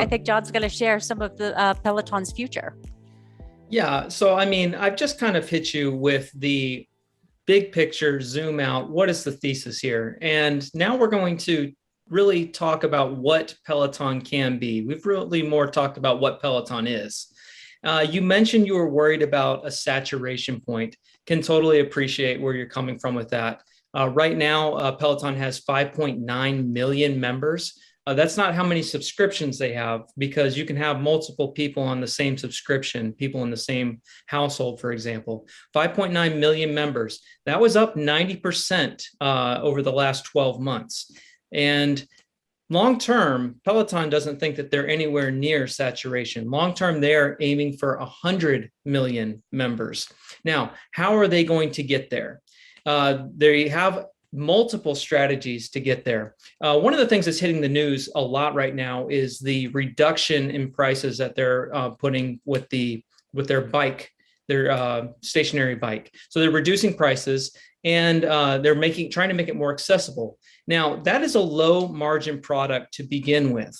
I think John's going to share some of the Peloton's future. Yeah. So, I mean, I've just kind of hit you with the big picture, zoom out. What is the thesis here? And now we're going to really talk about what Peloton can be. We've really more talked about what Peloton is. You mentioned you were worried about a saturation point. Can totally appreciate where you're coming from with that. Right now, Peloton has 5.9 million members. That's not how many subscriptions they have, because you can have multiple people on the same subscription, people in the same household, for example. 5.9 million members. That was up 90% over the last 12 months. And long term, Peloton doesn't think that they're anywhere near saturation. Long term, they're aiming for 100 million members. Now, how are they going to get there? They have multiple strategies to get there. One of the things that's hitting the news a lot right now is the reduction in prices that they're putting with their bike, their stationary bike. So they're reducing prices, and they're trying to make it more accessible. Now, that is a low margin product to begin with.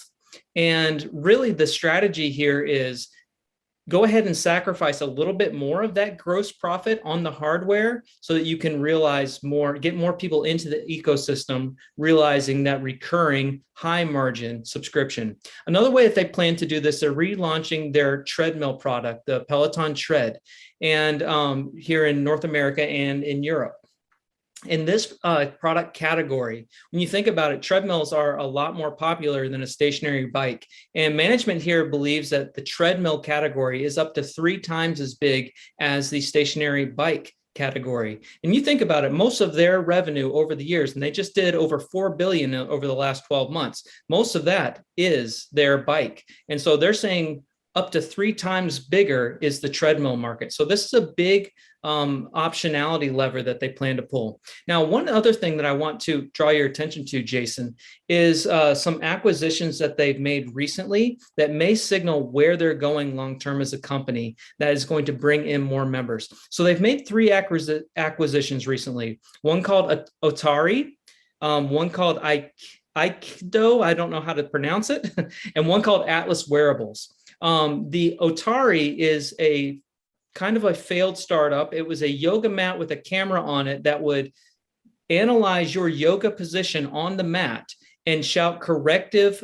And really the strategy here is go ahead and sacrifice a little bit more of that gross profit on the hardware so that you can realize more, get more people into the ecosystem, realizing that recurring high margin subscription. Another way that they plan to do this, they're relaunching their treadmill product, the Peloton Tread, and here in North America and in Europe. In this product category, when you think about it, treadmills are a lot more popular than a stationary bike. And management here believes that the treadmill category is up to 3 times as big as the stationary bike category. And you think about it, most of their revenue over the years, and they just did over 4 billion over the last 12 months, most of that is their bike. And so they're saying up to 3 times bigger is the treadmill market. So this is a big optionality lever that they plan to pull. Now, one other thing that I want to draw your attention to, Jason, is some acquisitions that they've made recently that may signal where they're going long-term as a company that is going to bring in more members. So they've made 3 acquisitions recently, one called Otari, one called Aikido, I don't know how to pronounce it, and one called Atlas Wearables. The Otari is a kind of a failed startup. It was a yoga mat with a camera on it that would analyze your yoga position on the mat and shout corrective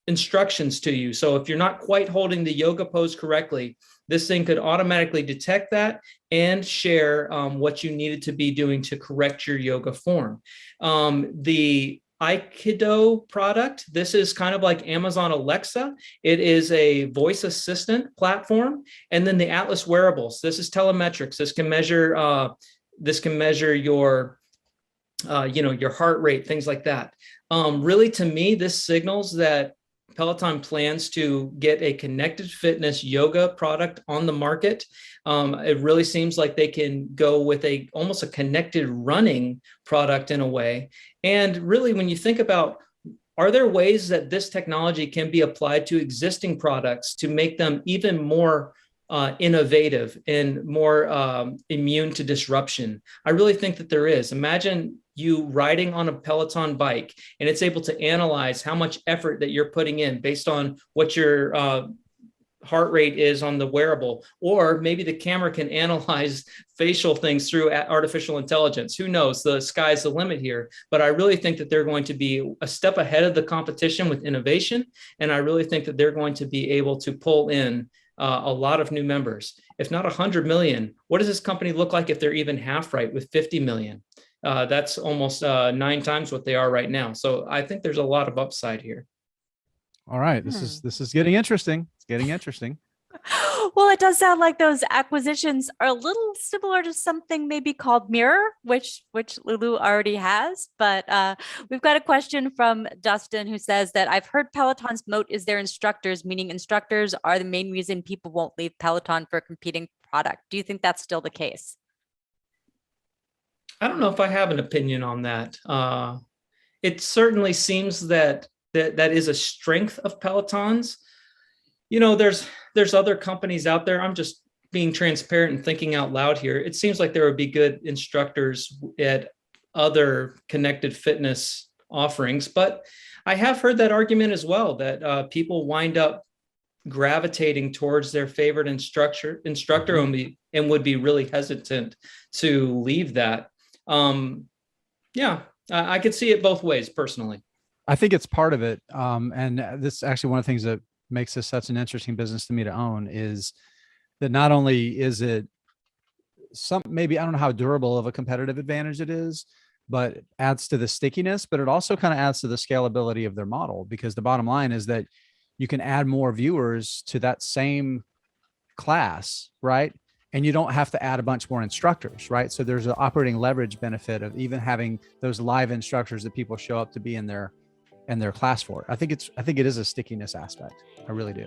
instructions to you. So if you're not quite holding the yoga pose correctly, this thing could automatically detect that and share what you needed to be doing to correct your yoga form. The Aikido product, this is kind of like Amazon Alexa. It is a voice assistant platform. And then the Atlas Wearables, this is telemetrics. This can measure your your heart rate, things like that. Really, to me, this signals that Peloton plans to get a connected fitness yoga product on the market. It really seems like they can go with almost a connected running product in a way. And really, when you think about, are there ways that this technology can be applied to existing products to make them even more innovative and more immune to disruption? I really think that there is. Imagine you riding on a Peloton bike and it's able to analyze how much effort that you're putting in based on what your heart rate is on the wearable, or maybe the camera can analyze facial things through artificial intelligence. Who knows? The sky's the limit here. But I really think that they're going to be a step ahead of the competition with innovation. And I really think that they're going to be able to pull in a lot of new members. If not 100 million, what does this company look like if they're even half right with 50 million? That's almost 9 times what they are right now. So I think there's a lot of upside here. All right, this is getting interesting. It's getting interesting. Well, it does sound like those acquisitions are a little similar to something maybe called Mirror, which Lulu already has. But we've got a question from Dustin who says that I've heard Peloton's moat is their instructors, meaning instructors are the main reason people won't leave Peloton for a competing product. Do you think that's still the case? I don't know if I have an opinion on that. It certainly seems that is a strength of Peloton's. You know, there's other companies out there. I'm just being transparent and thinking out loud here. It seems like there would be good instructors at other connected fitness offerings. But I have heard that argument as well, that people wind up gravitating towards their favorite instructor and would be really hesitant to leave that. Yeah, I could see it both ways personally. I think it's part of it. And this is actually one of the things that makes this such an interesting business to me to own, is that not only is it maybe, I don't know how durable of a competitive advantage it is, but it adds to the stickiness, but it also kind of adds to the scalability of their model, because the bottom line is that you can add more viewers to that same class, right? And you don't have to add a bunch more instructors, right? So there's an operating leverage benefit of even having those live instructors that people show up to be in their class for. I think it is a stickiness aspect. I really do.